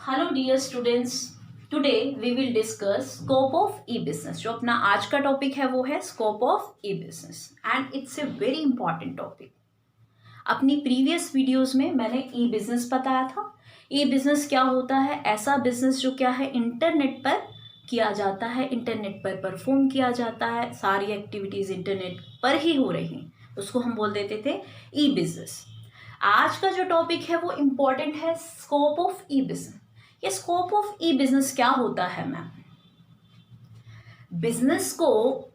Hello dear students, today we will discuss scope of e business. जो अपना आज का टॉपिक है वो है scope of e business and it's a very important topic. अपनी प्रीवियस वीडियोस में मैंने ई बिजनेस बताया था। ई बिजनेस क्या होता है? ऐसा बिजनेस जो क्या है इंटरनेट पर किया जाता है, इंटरनेट पर परफॉर्म किया जाता है, सारी एक्टिविटीज इंटरनेट पर ही हो रही हैं, उसको हम बोल देते थे ई बिजनेस। आज का जो टॉपिक है वो इम्पॉर्टेंट है, स्कोप ऑफ ई बिजनेस। ये स्कोप ऑफ ई बिजनेस क्या होता है मैम? बिजनेस को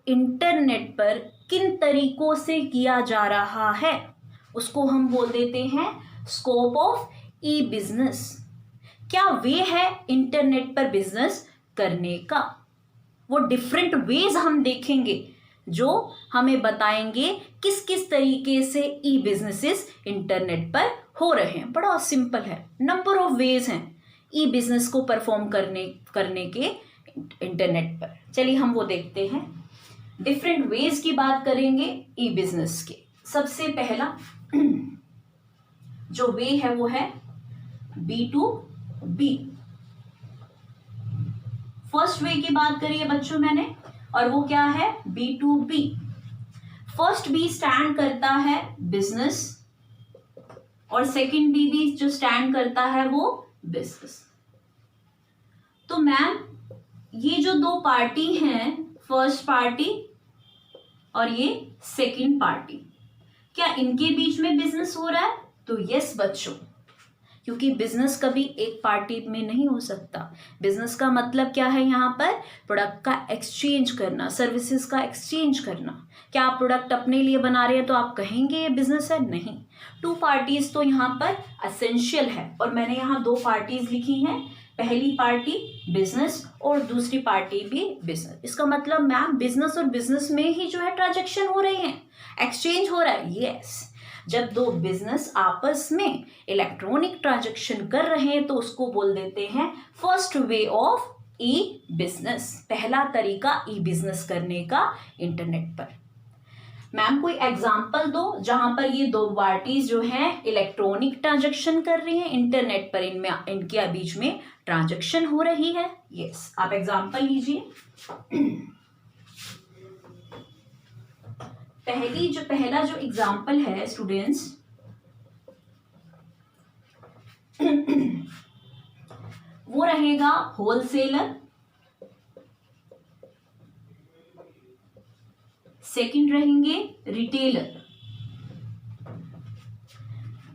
इंटरनेट पर किन तरीकों से किया जा रहा है उसको हम बोल देते हैं स्कोप ऑफ ई बिजनेस। क्या वे है इंटरनेट पर बिजनेस करने का? वो डिफरेंट वेज हम देखेंगे जो हमें बताएंगे किस किस तरीके से ई बिजनेसेस इंटरनेट पर हो रहे हैं। बड़ा सिंपल है, नंबर ऑफ वेज हैं ई बिजनेस को परफॉर्म करने के इंटरनेट पर। चलिए हम वो देखते हैं। डिफरेंट वेज की बात करेंगे ई बिजनेस के। सबसे पहला जो वे है वो है B2B। फर्स्ट वे की बात करी है बच्चों मैंने, और वो क्या है? B2B। फर्स्ट बी स्टैंड करता है बिजनेस और सेकंड बी भी जो स्टैंड करता है वो बिजनेस। तो मैम ये जो दो पार्टी हैं, फर्स्ट पार्टी और ये सेकंड पार्टी, क्या इनके बीच में बिजनेस हो रहा है? तो यस बच्चों, क्योंकि बिजनेस कभी एक पार्टी में नहीं हो सकता। बिजनेस का मतलब क्या है? यहाँ पर प्रोडक्ट का एक्सचेंज करना, सर्विसेज का एक्सचेंज करना। क्या आप प्रोडक्ट अपने लिए बना रहे हैं तो आप कहेंगे ये बिजनेस है? नहीं। टू पार्टीज तो यहाँ पर असेंशियल है, और मैंने यहाँ दो पार्टीज लिखी हैं, पहली पार्टी बिजनेस और दूसरी पार्टी भी बिजनेस। इसका मतलब मैम बिजनेस और बिजनेस में ही जो है ट्रांजैक्शन हो रहे हैं, एक्सचेंज हो रहा है। यस, जब दो बिजनेस आपस में इलेक्ट्रॉनिक ट्रांजैक्शन कर रहे हैं तो उसको बोल देते हैं first way of e business, पहला तरीका ई बिजनेस करने का इंटरनेट पर। मैम कोई एग्जांपल दो जहां पर ये दो पार्टीज जो हैं इलेक्ट्रॉनिक ट्रांजैक्शन कर रही हैं, इंटरनेट पर इनके बीच में ट्रांजैक्शन हो रही है। यस, आप एग्जांपल लीजिए। पहला जो एग्जांपल है स्टूडेंट्स, वो रहेगा होलसेलर, सेकंड रहेंगे रिटेलर।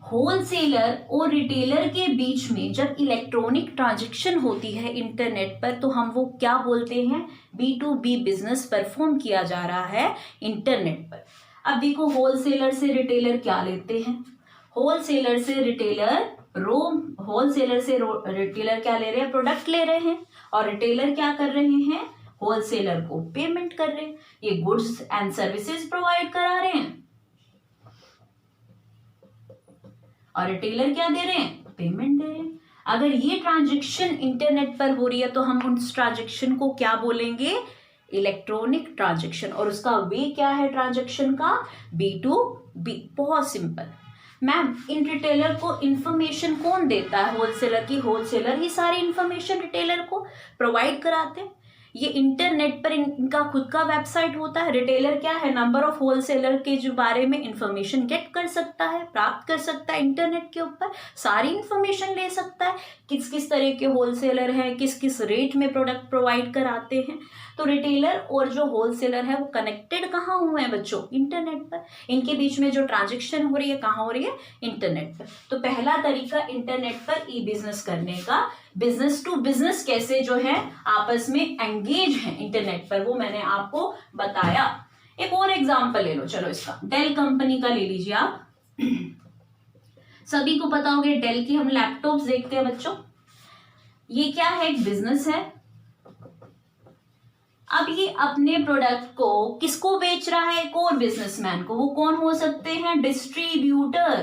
होलसेलर और रिटेलर के बीच में जब इलेक्ट्रॉनिक ट्रांजैक्शन होती है इंटरनेट पर तो हम वो क्या बोलते हैं? B2B बिजनेस परफॉर्म किया जा रहा है इंटरनेट पर। अब देखो होलसेलर से रिटेलर क्या लेते हैं? होलसेलर से रिटेलर क्या ले रहे हैं? प्रोडक्ट ले रहे हैं। और रिटेलर क्या कर रहे हैं? होलसेलर को पेमेंट कर रहे हैं, ये गुड्स एंड सर्विसेज प्रोवाइड करा रहे हैं, और रिटेलर क्या दे रहे हैं? पेमेंट दे रहे हैं। अगर ये ट्रांजैक्शन इंटरनेट पर हो रही है तो हम उस ट्रांजैक्शन को क्या बोलेंगे? Electronic transaction. और उसका वे क्या है ट्रांजैक्शन का? B2B। बहुत सिंपल। मैम इन रिटेलर को इंफॉर्मेशन कौन देता है? होलसेलर की। होलसेलर ही सारी इंफॉर्मेशन रिटेलर को प्रोवाइड कराते हैं। ये इंटरनेट पर इनका खुद का वेबसाइट होता है। रिटेलर क्या है? नंबर ऑफ होलसेलर के जो बारे में इंफॉर्मेशन गेट कर सकता है, प्राप्त कर सकता है, इंटरनेट के ऊपर सारी इंफॉर्मेशन ले सकता है, किस किस तरह के होलसेलर हैं, किस किस रेट में प्रोडक्ट प्रोवाइड कराते हैं। तो रिटेलर और जो होलसेलर है वो कनेक्टेड कहाँ हुए हैं बच्चों? इंटरनेट पर। इनके बीच में जो ट्रांजेक्शन हो रही है कहाँ हो रही है? इंटरनेट पर। तो पहला तरीका इंटरनेट पर ई बिजनेस करने का, बिजनेस टू बिजनेस कैसे जो है आपस में एंगेज है इंटरनेट पर, वो मैंने आपको बताया। एक और एग्जांपल ले लो, चलो इसका डेल कंपनी का ले लीजिए आप। सभी को पता होगा डेल की हम लैपटॉप्स देखते हैं बच्चों। ये क्या है? एक बिजनेस है। अब ये अपने प्रोडक्ट को किसको बेच रहा है? एक और बिजनेसमैन को। वो कौन हो सकते हैं? डिस्ट्रीब्यूटर।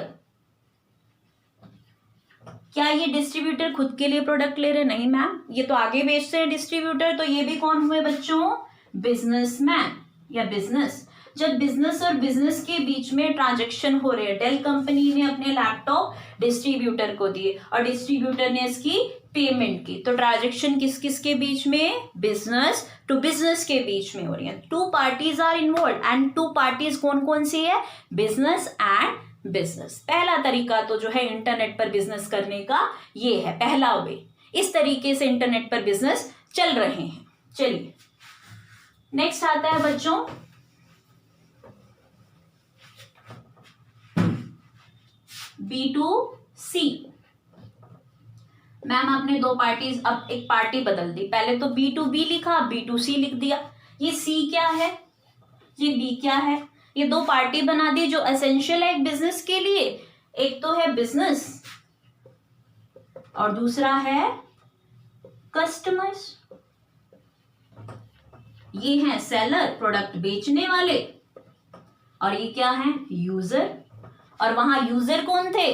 क्या ये डिस्ट्रीब्यूटर खुद के लिए प्रोडक्ट ले रहे? नहीं मैम, ये तो आगे बेचते हैं डिस्ट्रीब्यूटर। तो ये भी कौन हुए बच्चों? बिजनेसमैन या बिजनेस। जब बिजनेस और बिजनेस के बीच में ट्रांजैक्शन हो रहे हैं। डेल कंपनी ने अपने लैपटॉप डिस्ट्रीब्यूटर को दिए और डिस्ट्रीब्यूटर ने इसकी पेमेंट की, तो ट्रांजैक्शन किस किस के बीच में, बिजनेस टू बिजनेस के बीच में हो रही है। Two parties are involve and two parties कौन कौन सी है, बिजनेस एंड बिजनेस। पहला तरीका तो जो है इंटरनेट पर बिजनेस करने का ये है, पहला वे। इस तरीके से इंटरनेट पर बिजनेस चल रहे हैं। चलिए नेक्स्ट आता है बच्चों B2C। मैम आपने दो पार्टीज, अब एक पार्टी बदल दी, पहले तो B2B लिखा, B2C लिख दिया। ये C क्या है, ये B क्या है, ये दो पार्टी बना दी जो एसेंशियल है एक बिजनेस के लिए। एक तो है बिजनेस और दूसरा है कस्टमर्स। ये है सेलर, प्रोडक्ट बेचने वाले, और ये क्या है, यूजर। और वहां यूजर कौन थे,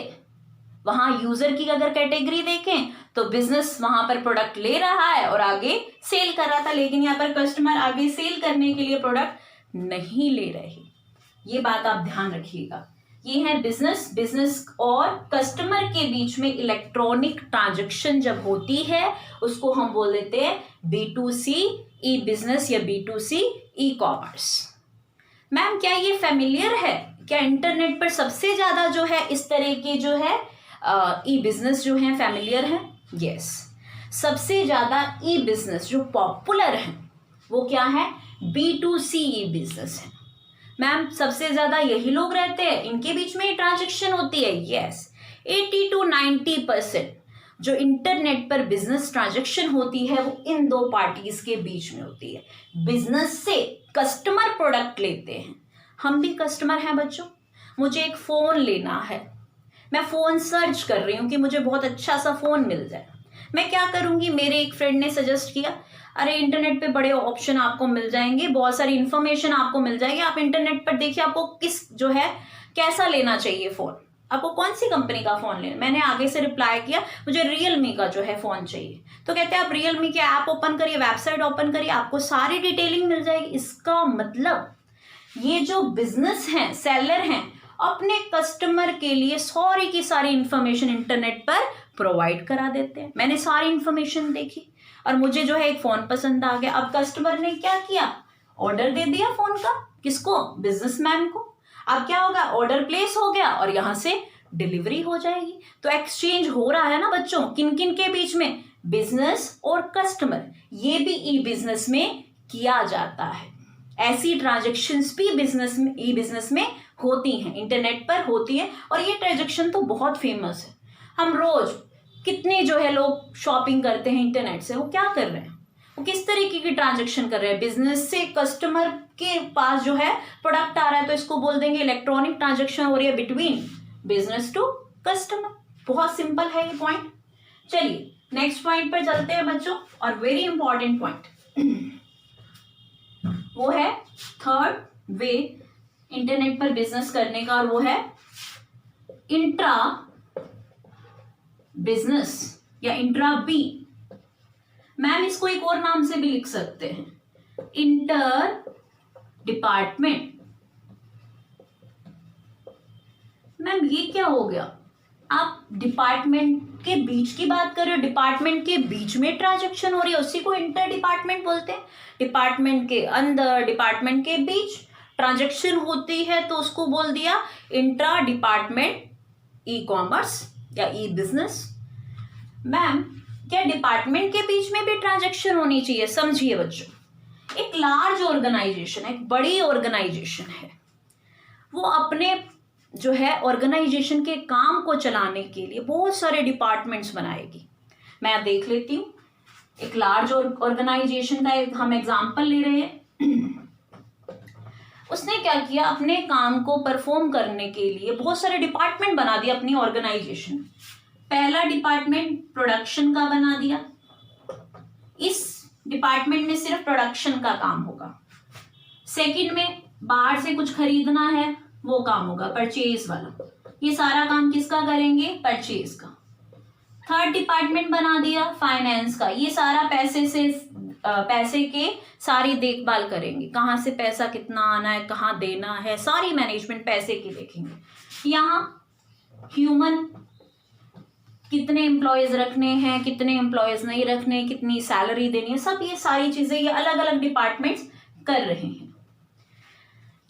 वहां यूजर की अगर कैटेगरी देखें तो बिजनेस वहां पर प्रोडक्ट ले रहा है और आगे सेल कर रहा था, लेकिन यहाँ पर कस्टमर आगे सेल करने के लिए प्रोडक्ट नहीं ले रहे। ये बात आप ध्यान रखिएगा। ये है बिजनेस। बिजनेस और कस्टमर के बीच में इलेक्ट्रॉनिक ट्रांजैक्शन जब होती है उसको हम बोल देते हैं B2C ई बिजनेस या B2C ई कॉमर्स। मैम क्या ये फेमिलियर है, क्या इंटरनेट पर सबसे ज्यादा जो है इस तरह के जो है ई बिजनेस जो है फेमिलियर है? यस, सबसे ज्यादा ई बिजनेस जो पॉपुलर है वो क्या है, B2C ई बिजनेस है। मैम सबसे ज्यादा यही लोग रहते हैं, इनके बीच में ट्रांजैक्शन होती है? यस, 80 to 90% जो इंटरनेट पर बिजनेस ट्रांजैक्शन होती है वो इन दो पार्टीज के बीच में होती है। बिजनेस से कस्टमर प्रोडक्ट लेते हैं, हम भी कस्टमर हैं बच्चों। मुझे एक फोन लेना है, मैं फोन सर्च कर रही हूँ कि मुझे बहुत अच्छा सा फोन मिल जाए। मैं क्या करूंगी, मेरे एक फ्रेंड ने सजेस्ट किया, अरे इंटरनेट पे बड़े ऑप्शन आपको मिल जाएंगे, बहुत सारी इंफॉर्मेशन आपको मिल जाएगी, आप इंटरनेट पर देखिए आपको किस जो है कैसा लेना चाहिए फोन, आपको कौन सी कंपनी का फोन लेना। मैंने आगे से रिप्लाई किया मुझे रियलमी का जो है फोन चाहिए। तो कहते हैं आप रियलमी के ऐप ओपन करिए, वेबसाइट ओपन करिए, आपको सारी डिटेलिंग मिल जाएगी। इसका मतलब ये जो बिजनेस हैं, सेलर हैं, अपने कस्टमर के लिए सारी की सारी इंफॉर्मेशन इंटरनेट पर प्रोवाइड करा देते हैं। मैंने सारी इंफॉर्मेशन देखी और मुझे जो है एक फोन पसंद आ गया। अब कस्टमर ने क्या किया, ऑर्डर दे दिया फोन का, किसको, बिजनेसमैन को। अब क्या होगा, ऑर्डर प्लेस हो गया और यहां से डिलीवरी हो जाएगी। तो एक्सचेंज हो रहा है ना बच्चों, किन किन के बीच में, बिजनेस और कस्टमर। ये भी ई बिजनेस में किया जाता है। ऐसी ट्रांजैक्शंस भी बिजनेस में, ई बिजनेस में होती हैं, इंटरनेट पर होती है। और ये ट्रांजैक्शन तो बहुत फेमस है। हम रोज कितने जो है लोग शॉपिंग करते हैं इंटरनेट से, वो क्या कर रहे हैं, वो किस तरीके की ट्रांजैक्शन कर रहे हैं, बिजनेस से कस्टमर के पास जो है प्रोडक्ट आ रहा है तो इसको बोल देंगे इलेक्ट्रॉनिक ट्रांजैक्शन हो रही है बिटवीन बिजनेस टू कस्टमर। बहुत सिंपल है ये पॉइंट। चलिए नेक्स्ट पॉइंट पर चलते हैं बच्चों, और वेरी इंपॉर्टेंट पॉइंट वो है थर्ड वे इंटरनेट पर बिजनेस करने का, और वो है इंट्रा बिजनेस या इंट्रा बी। मैम इसको एक और नाम से भी लिख सकते हैं, इंटर डिपार्टमेंट। मैम ये क्या हो गया, आप डिपार्टमेंट के बीच की बात कर रहे हो, डिपार्टमेंट के बीच में ट्रांजैक्शन हो रही है, उसी को इंटर डिपार्टमेंट बोलते हैं। डिपार्टमेंट के अंदर, डिपार्टमेंट के बीच ट्रांजैक्शन होती है तो उसको बोल दिया इंट्रा डिपार्टमेंट ई कॉमर्स या ई बिजनेस। मैम क्या डिपार्टमेंट के बीच में भी ट्रांजैक्शन होनी चाहिए? समझिए बच्चों, एक लार्ज ऑर्गेनाइजेशन है, एक बड़ी ऑर्गेनाइजेशन है, वो अपने जो है ऑर्गेनाइजेशन के काम को चलाने के लिए बहुत सारे डिपार्टमेंट्स बनाएगी। मैं देख लेती हूँ, एक लार्ज ऑर्गेनाइजेशन का एक हम एग्जांपल ले रहे हैं। उसने क्या किया, अपने काम को परफॉर्म करने के लिए बहुत सारे डिपार्टमेंट बना दिया अपनी ऑर्गेनाइजेशन। पहला डिपार्टमेंट प्रोडक्शन का बना दिया, इस डिपार्टमेंट में सिर्फ प्रोडक्शन का काम होगा। सेकंड में बाहर से कुछ खरीदना है वो काम होगा, परचेज वाला, ये सारा काम किसका करेंगे, परचेज का। थर्ड डिपार्टमेंट बना दिया फाइनेंस का, ये सारा पैसे से पैसे के सारी देखभाल करेंगे, कहाँ से पैसा कितना आना है, कहाँ देना है, सारी मैनेजमेंट पैसे की देखेंगे। यहाँ ह्यूमन, कितने एम्प्लॉयज रखने हैं, कितने एम्प्लॉयज नहीं रखने, कितनी सैलरी देनी है, सब ये सारी चीजें ये अलग अलग डिपार्टमेंट्स कर रहे हैं।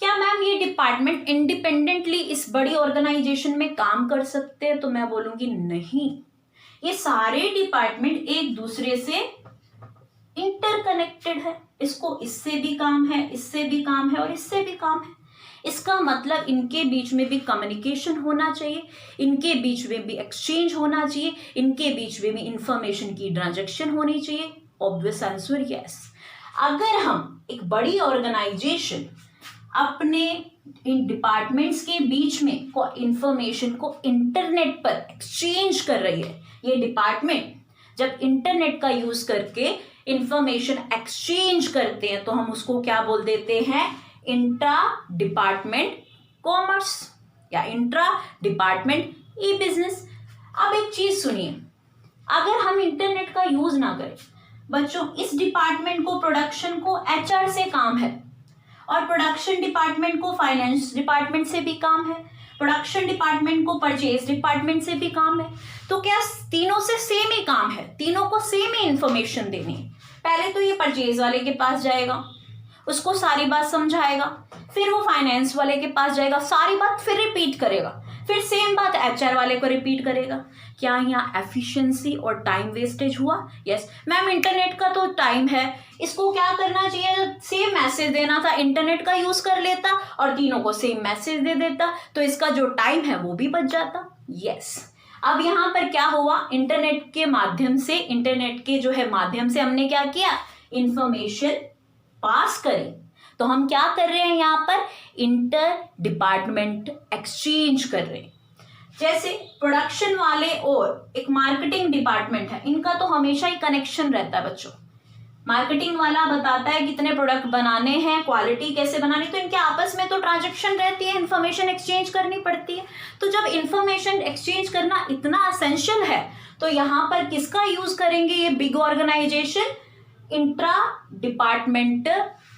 क्या मैम ये डिपार्टमेंट इंडिपेंडेंटली इस बड़ी ऑर्गेनाइजेशन में काम कर सकते हैं? तो मैं बोलूंगी नहीं, ये सारे डिपार्टमेंट एक दूसरे से इंटरकनेक्टेड है। इसको इससे भी काम है, इससे भी काम है और इससे भी काम है। इसका मतलब इनके बीच में भी कम्युनिकेशन होना चाहिए, इनके बीच में भी एक्सचेंज होना चाहिए, इनके बीच में भी इंफॉर्मेशन की ट्रांजैक्शन होनी चाहिए। Obvious answer yes. अगर हम एक बड़ी ऑर्गेनाइजेशन अपने इन डिपार्टमेंट्स के बीच में इंफॉर्मेशन को इंटरनेट पर एक्सचेंज कर रही है, ये डिपार्टमेंट जब इंटरनेट का यूज करके इंफॉर्मेशन एक्सचेंज करते हैं तो हम उसको क्या बोल देते हैं? इंट्रा डिपार्टमेंट कॉमर्स या इंट्रा डिपार्टमेंट ई बिजनेस। अब एक चीज सुनिए, अगर हम इंटरनेट का यूज ना करें बच्चों, इस डिपार्टमेंट को, प्रोडक्शन को एचआर से काम है और प्रोडक्शन डिपार्टमेंट को फाइनेंस डिपार्टमेंट से भी काम है, प्रोडक्शन डिपार्टमेंट को परचेज डिपार्टमेंट से भी काम है। तो क्या तीनों से सेम ही काम है, तीनों को सेम ही इंफॉर्मेशन देनी है? पहले तो ये परचेज वाले के पास जाएगा, उसको सारी बात समझाएगा, फिर वो फाइनेंस वाले के पास जाएगा, सारी बात फिर रिपीट करेगा, फिर सेम बात एचआर वाले को रिपीट करेगा। क्या यहाँ एफिशिएंसी और टाइम वेस्टेज हुआ? यस मैम, इंटरनेट का तो टाइम है, इसको क्या करना चाहिए? सेम मैसेज देना था, इंटरनेट का यूज कर लेता और तीनों को सेम मैसेज दे देता, तो इसका जो टाइम है वो भी बच जाता। यस अब यहाँ पर क्या हुआ? इंटरनेट के माध्यम से, इंटरनेट के जो है माध्यम से हमने क्या किया? इंफॉर्मेशन पास करें। तो हम क्या कर रहे हैं यहाँ पर? इंटर डिपार्टमेंट एक्सचेंज कर रहे हैं। जैसे प्रोडक्शन वाले और एक मार्केटिंग डिपार्टमेंट है, इनका तो हमेशा ही कनेक्शन रहता है बच्चों। मार्केटिंग वाला बताता है कितने प्रोडक्ट बनाने हैं, क्वालिटी कैसे बनानी, तो इनके आपस में तो ट्रांजैक्शन रहती है, इंफॉर्मेशन एक्सचेंज करनी पड़ती है। तो जब इंफॉर्मेशन एक्सचेंज करना इतना असेंशियल है तो यहाँ पर किसका यूज करेंगे ये big organisation? Intra department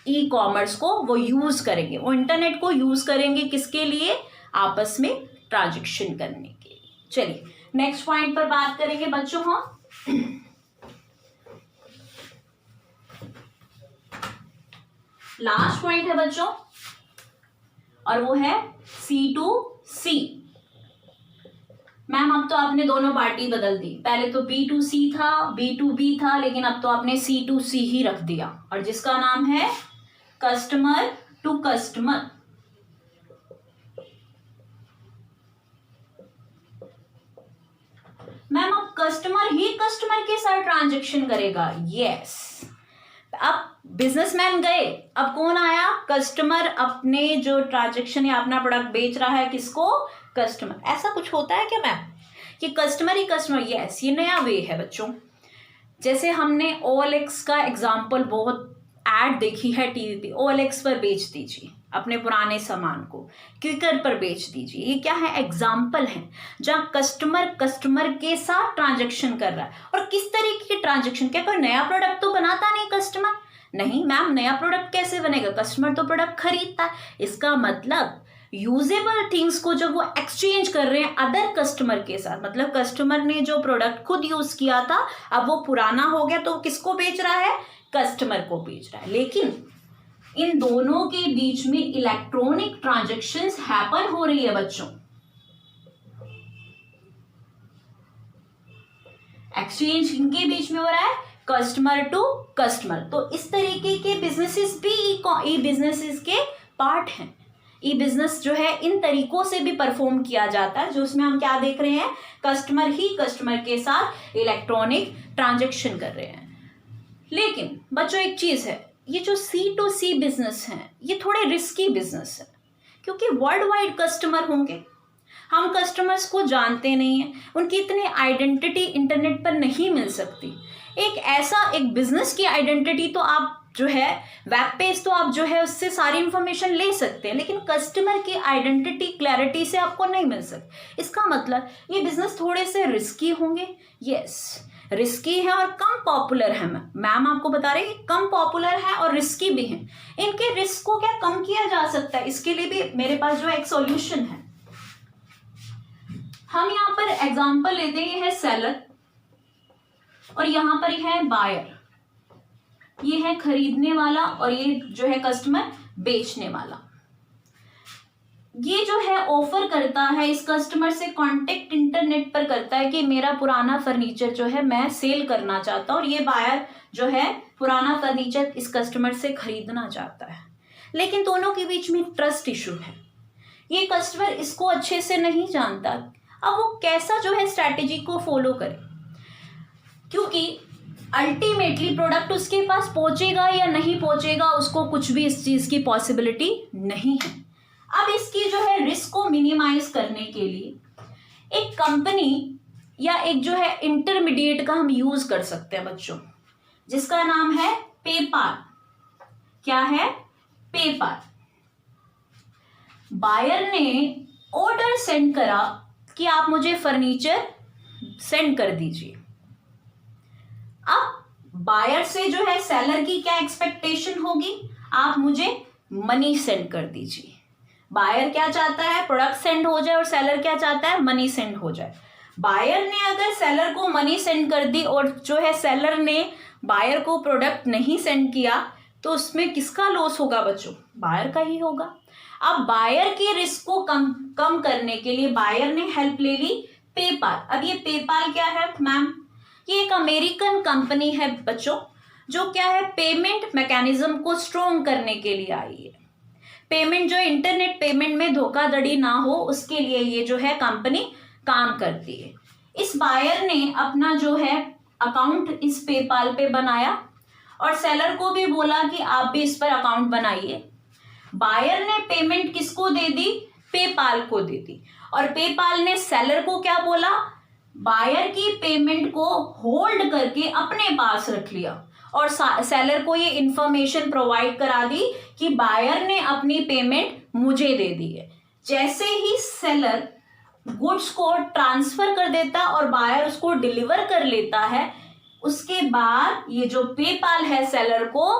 e commerce को वो यूज करेंगे, वो इंटरनेट को यूज करेंगे किसके लिए? आपस में ट्रांजैक्शन करने के लिए। चलिए नेक्स्ट पॉइंट पर बात करेंगे बच्चों हम। लास्ट पॉइंट है बच्चों और वो है C2C। मैम अब तो आपने दोनों पार्टी बदल दी, पहले तो B2C था, B2B था, लेकिन अब तो आपने C2C ही रख दिया और जिसका नाम है कस्टमर टू कस्टमर। मैम अब कस्टमर ही कस्टमर के साथ ट्रांजैक्शन करेगा? यस अब बिजनेसमैन गए, अब कौन आया? कस्टमर अपने जो ट्रांजैक्शन या अपना प्रोडक्ट बेच रहा है किसको? कस्टमर। ऐसा कुछ होता है क्या मैम कि कस्टमर ही कस्टमर? यस ये नया वे है बच्चों। जैसे हमने OLX का एग्जाम्पल बहुत ऐड देखी है टीवी पे, OLX पर बेच दीजिए अपने पुराने सामान को, क्विकर पर बेच दीजिए। ये क्या है? एग्जाम्पल है जहाँ कस्टमर के साथ ट्रांजैक्शन कर रहा है। और किस तरीके की ट्रांजैक्शन? क्या कोई नया प्रोडक्ट तो बनाता नहीं कस्टमर? नहीं मैम, नया प्रोडक्ट कैसे बनेगा? कस्टमर तो प्रोडक्ट खरीदता है। इसका मतलब यूजेबल थिंग्स को जब वो एक्सचेंज कर रहे हैं अदर कस्टमर के साथ, मतलब कस्टमर ने जो प्रोडक्ट खुद यूज किया था अब वो पुराना हो गया तो किसको बेच रहा है? कस्टमर को बेच रहा है। लेकिन इन दोनों के बीच में इलेक्ट्रॉनिक ट्रांजैक्शंस हैपन हो रही है बच्चों। एक्सचेंज इनके बीच में हो रहा है, कस्टमर टू कस्टमर। तो इस तरीके के बिजनेसेस भी ई बिजनेसेस के पार्ट हैं। ई बिजनेस जो है इन तरीकों से भी परफॉर्म किया जाता है, जो उसमें हम क्या देख रहे हैं? कस्टमर ही कस्टमर के साथ इलेक्ट्रॉनिक ट्रांजैक्शन कर रहे हैं। लेकिन बच्चों एक चीज है, ये जो C2C बिजनेस है ये थोड़े रिस्की बिजनेस है, क्योंकि वर्ल्ड वाइड कस्टमर होंगे, हम कस्टमर्स को जानते नहीं हैं, उनकी इतनी आइडेंटिटी इंटरनेट पर नहीं मिल सकती। एक बिजनेस की आइडेंटिटी तो आप जो है वेब पेज तो आप जो है उससे सारी इंफॉर्मेशन ले सकते हैं, लेकिन कस्टमर की आइडेंटिटी क्लैरिटी से आपको नहीं मिल सकती। इसका मतलब ये बिजनेस थोड़े से रिस्की होंगे। यस रिस्की है और कम पॉपुलर है। मैम आपको बता रहे हैं कम पॉपुलर है और रिस्की भी है। इनके रिस्क को क्या कम किया जा सकता है, इसके लिए भी मेरे पास जो एक सॉल्यूशन है। हम यहाँ पर एग्जांपल लेते हैं, ये है सेलर और यहाँ पर है बायर, ये है खरीदने वाला और ये जो है कस्टमर बेचने वाला। ये जो है ऑफर करता है इस कस्टमर से, कांटेक्ट इंटरनेट पर करता है कि मेरा पुराना फर्नीचर जो है मैं सेल करना चाहता हूँ, और ये बायर जो है पुराना फर्नीचर इस कस्टमर से खरीदना चाहता है। लेकिन दोनों के बीच में ट्रस्ट इशू है, ये कस्टमर इसको अच्छे से नहीं जानता। अब वो कैसा जो है स्ट्रैटेजी को फॉलो करे, क्योंकि अल्टीमेटली प्रोडक्ट उसके पास पहुंचेगा या नहीं पहुंचेगा उसको कुछ भी इस चीज की पॉसिबिलिटी नहीं है। अब इसकी जो है रिस्क को मिनिमाइज करने के लिए एक कंपनी या एक जो है इंटरमीडिएट का हम यूज कर सकते हैं बच्चों, जिसका नाम है पेपाल। क्या है? पेपाल। बायर ने ऑर्डर सेंड करा कि आप मुझे फर्नीचर सेंड कर दीजिए। अब बायर से जो है सेलर की क्या एक्सपेक्टेशन होगी, आप मुझे मनी सेंड कर दीजिए। बायर क्या चाहता है, प्रोडक्ट सेंड हो जाए, और सेलर क्या चाहता है, मनी सेंड हो जाए। बायर ने अगर सेलर को मनी सेंड कर दी और जो है सेलर ने बायर को प्रोडक्ट नहीं सेंड किया, तो उसमें किसका लॉस होगा बच्चों? बायर का ही होगा। अब बायर की रिस्क को कम करने के लिए बायर ने हेल्प ले ली पेपाल। अब ये पेपाल क्या है मैम? ये एक अमेरिकन कंपनी है बच्चों, जो क्या है पेमेंट मैकेनिज्म को स्ट्रॉन्ग करने के लिए आई है। पेमेंट जो इंटरनेट पेमेंट में धोखाधड़ी ना हो उसके लिए ये जो है कंपनी काम करती है। इस बायर ने अपना जो है अकाउंट इस पेपाल पे बनाया और सेलर को भी बोला कि आप भी इस पर अकाउंट बनाइए। बायर ने पेमेंट किसको दे दी? पेपाल को दे दी। और पेपाल ने सेलर को क्या बोला? बायर की पेमेंट को होल्ड करके अपने पास रख लिया और सेलर को ये इंफॉर्मेशन प्रोवाइड करा दी कि बायर ने अपनी पेमेंट मुझे दे दी है। जैसे ही सेलर गुड्स को ट्रांसफर कर देता और बायर उसको डिलीवर कर लेता है, उसके बाद ये जो पेपाल है सेलर को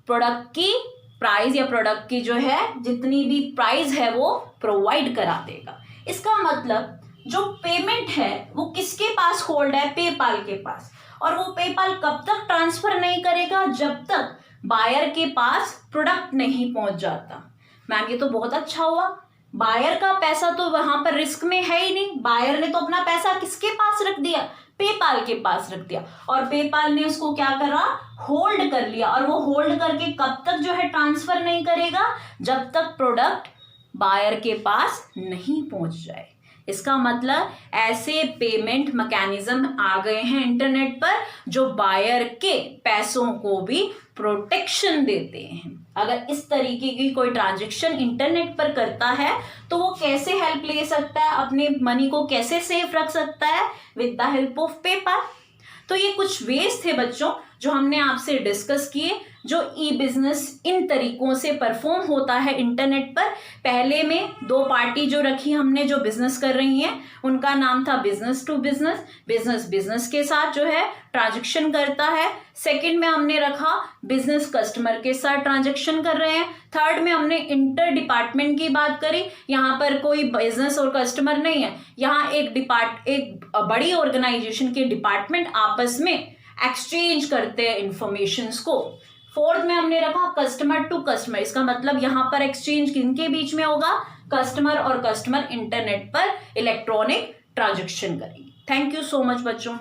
प्रोडक्ट की प्राइस या प्रोडक्ट की जो है जितनी भी प्राइस है वो प्रोवाइड करा देगा। इसका मतलब जो पेमेंट है वो किसके पास होल्ड है? पेपाल के पास। और वो पेपाल कब तक ट्रांसफर नहीं करेगा? जब तक बायर के पास प्रोडक्ट नहीं पहुंच जाता। मैम ये तो बहुत अच्छा हुआ, बायर का पैसा तो वहां पर रिस्क में है ही नहीं। बायर ने तो अपना पैसा किसके पास रख दिया? पेपाल के पास रख दिया, और पेपाल ने उसको क्या करा? होल्ड कर लिया। और वो होल्ड करके कब तक जो है ट्रांसफर नहीं करेगा? जब तक प्रोडक्ट बायर के पास नहीं पहुंच जाए। इसका मतलब ऐसे पेमेंट मैकेनिज्म आ गए हैं इंटरनेट पर जो बायर के पैसों को भी प्रोटेक्शन देते हैं। अगर इस तरीके की कोई ट्रांजैक्शन इंटरनेट पर करता है तो वो कैसे हेल्प ले सकता है, अपने मनी को कैसे सेफ रख सकता है? With the help of PayPal. तो ये कुछ वेज थे बच्चों जो हमने आपसे डिस्कस किए, जो ई बिजनेस इन तरीकों से परफॉर्म होता है इंटरनेट पर। पहले में दो पार्टी जो रखी हमने जो बिजनेस कर रही हैं उनका नाम था business to business, business business के साथ जो है ट्रांजैक्शन करता है। सेकंड में हमने रखा बिजनेस कस्टमर के साथ ट्रांजैक्शन कर रहे हैं। थर्ड में हमने इंटर डिपार्टमेंट की बात करी, यहाँ पर कोई बिजनेस और कस्टमर नहीं है, यहाँ एक बड़ी ऑर्गेनाइजेशन के डिपार्टमेंट आपस में एक्सचेंज करते हैं इंफॉर्मेशंस को। फोर्थ में हमने रखा कस्टमर टू कस्टमर, इसका मतलब यहाँ पर एक्सचेंज किनके बीच में होगा? कस्टमर और कस्टमर इंटरनेट पर इलेक्ट्रॉनिक ट्रांजैक्शन करेंगे। थैंक यू सो मच बच्चों।